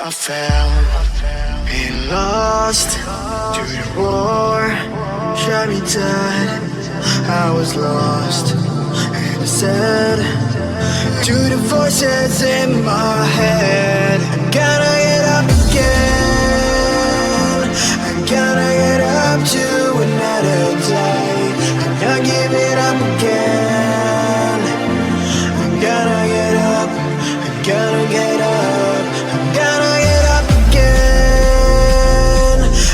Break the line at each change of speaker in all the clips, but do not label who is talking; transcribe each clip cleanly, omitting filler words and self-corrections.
I fell and lost to the war. Shot me dead. I was lost and I said to the voices in my head, I gotta get up again. I gotta get up to another day. I'm not giving up again. I gotta get up. I gotta get up. I gotta get up again.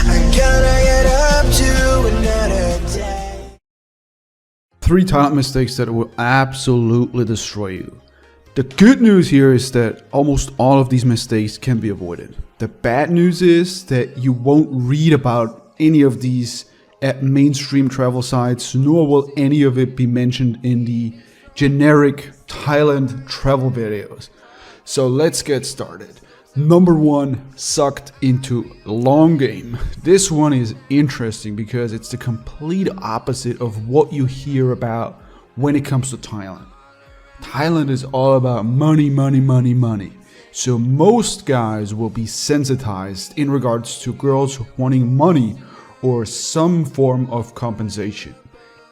I gotta get up to another day.
3 talent mistakes that will absolutely destroy you. The good news here is that almost all of these mistakes can be avoided. The bad news is that you won't read about any of these at mainstream travel sites, nor will any of it be mentioned in the generic Thailand travel videos. So let's get started. Number 1, sucked into long game. This one is interesting because it's the complete opposite of what you hear about when it comes to Thailand. Thailand is all about money, money, money, money. So most guys will be sensitized in regards to girls wanting money or some form of compensation.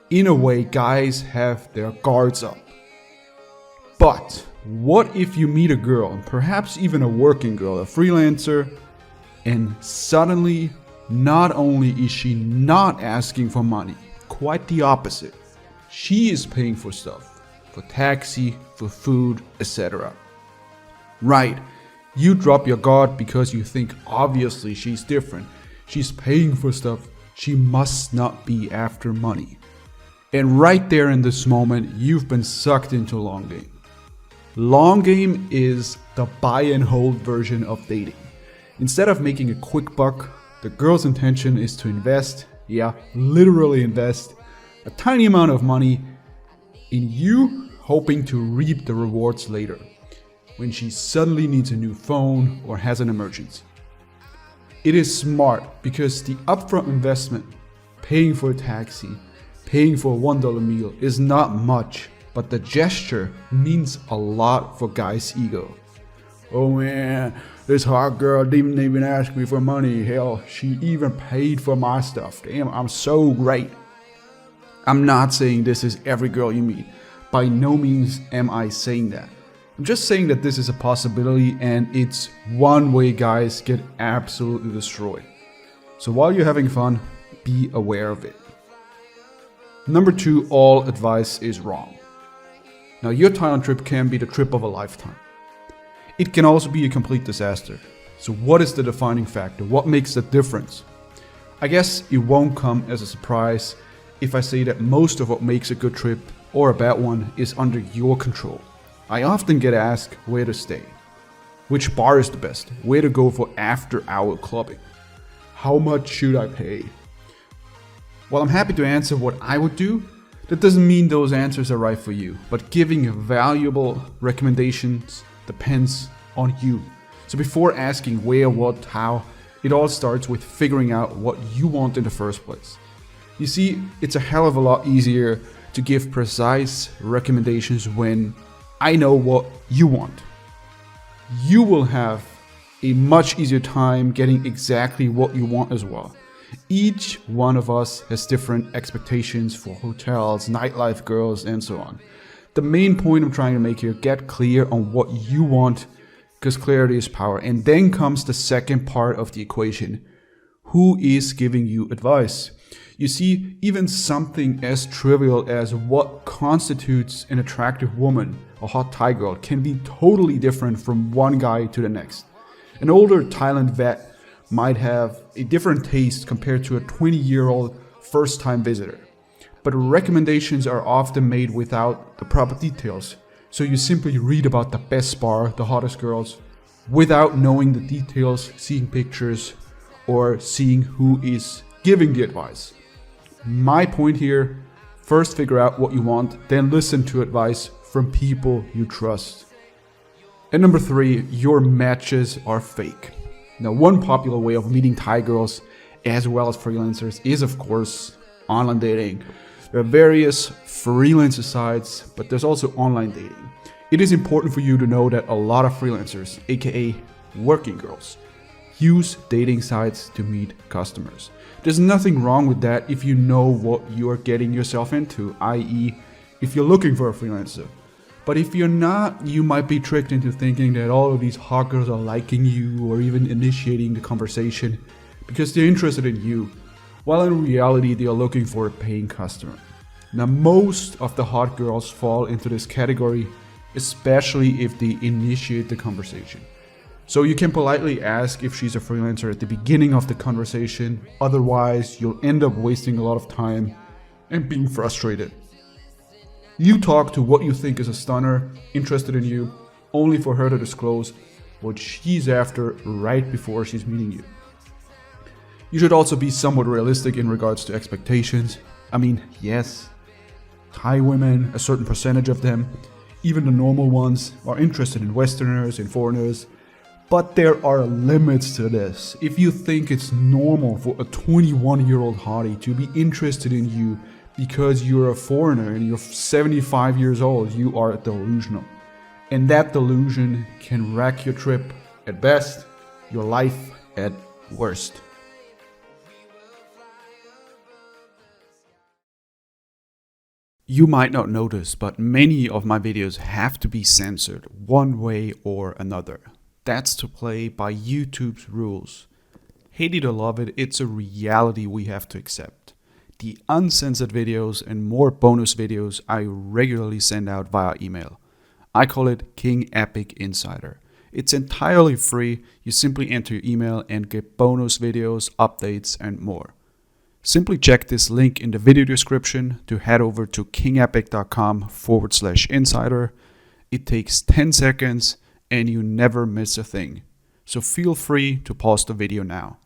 In a way, guys have their guards up. But what if you meet a girl, perhaps even a working girl, a freelancer, and suddenly not only is she not asking for money, quite the opposite. She is paying for stuff. For taxi, for food, etc. Right, you drop your guard because you think obviously she's different. She's paying for stuff. She must not be after money. And right there in this moment, you've been sucked into long game. Long game is the buy and hold version of dating. Instead of making a quick buck, the girl's intention is to invest, yeah, literally invest, a tiny amount of money in you, hoping to reap the rewards later, when she suddenly needs a new phone or has an emergency. It is smart because the upfront investment, paying for a taxi, paying for a $1 meal is not much, but the gesture means a lot for guys' ego. Oh man, this hot girl didn't even ask me for money. Hell, she even paid for my stuff. Damn, I'm so great. I'm not saying this is every girl you meet. By no means am I saying that. I'm just saying that this is a possibility and it's one way guys get absolutely destroyed. So while you're having fun, be aware of it. Number 2, all advice is wrong. Now your Thailand trip can be the trip of a lifetime. It can also be a complete disaster. So what is the defining factor? What makes the difference? I guess it won't come as a surprise if I say that most of what makes a good trip or a bad one is under your control. I often get asked where to stay, which bar is the best, where to go for after-hour clubbing, how much should I pay? While I'm happy to answer what I would do, that doesn't mean those answers are right for you, but giving valuable recommendations depends on you. So before asking where, what, how, it all starts with figuring out what you want in the first place. You see, it's a hell of a lot easier to give precise recommendations when I know what you want. You will have a much easier time getting exactly what you want as well. Each one of us has different expectations for hotels, nightlife, girls, and so on. The main point I'm trying to make here, get clear on what you want, because clarity is power. And then comes the second part of the equation. Who is giving you advice? You see, even something as trivial as what constitutes an attractive woman, a hot Thai girl, can be totally different from one guy to the next. An older Thailand vet might have a different taste compared to a 20-year-old first-time visitor. But recommendations are often made without the proper details. So you simply read about the best bar, the hottest girls, without knowing the details, seeing pictures, or seeing who is giving the advice. My point here, first figure out what you want, then listen to advice from people you trust. And number 3, your matches are fake. Now, one popular way of meeting Thai girls as well as freelancers is, of course, online dating. There are various freelancer sites, but there's also online dating. It is important for you to know that a lot of freelancers, aka working girls. Use dating sites to meet customers. There's nothing wrong with that if you know what you're getting yourself into, i.e., if you're looking for a freelancer. But if you're not, you might be tricked into thinking that all of these hot girls are liking you or even initiating the conversation because they're interested in you, while in reality they are looking for a paying customer. Now, most of the hot girls fall into this category, especially if they initiate the conversation. So you can politely ask if she's a freelancer at the beginning of the conversation, otherwise you'll end up wasting a lot of time and being frustrated. You talk to what you think is a stunner, interested in you, only for her to disclose what she's after right before she's meeting you. You should also be somewhat realistic in regards to expectations. I mean, yes, Thai women, a certain percentage of them, even the normal ones, are interested in Westerners and foreigners. But there are limits to this. If you think it's normal for a 21-year-old hottie to be interested in you because you're a foreigner and you're 75 years old, you are delusional. And that delusion can wreck your trip at best, your life at worst. You might not notice, but many of my videos have to be censored one way or another. That's to play by YouTube's rules. Hate it or love it, it's a reality we have to accept. The uncensored videos and more bonus videos I regularly send out via email. I call it King Epic Insider. It's entirely free, you simply enter your email and get bonus videos, updates and more. Simply check this link in the video description to head over to kingepic.com/insider. It takes 10 seconds and you never miss a thing. So feel free to pause the video now.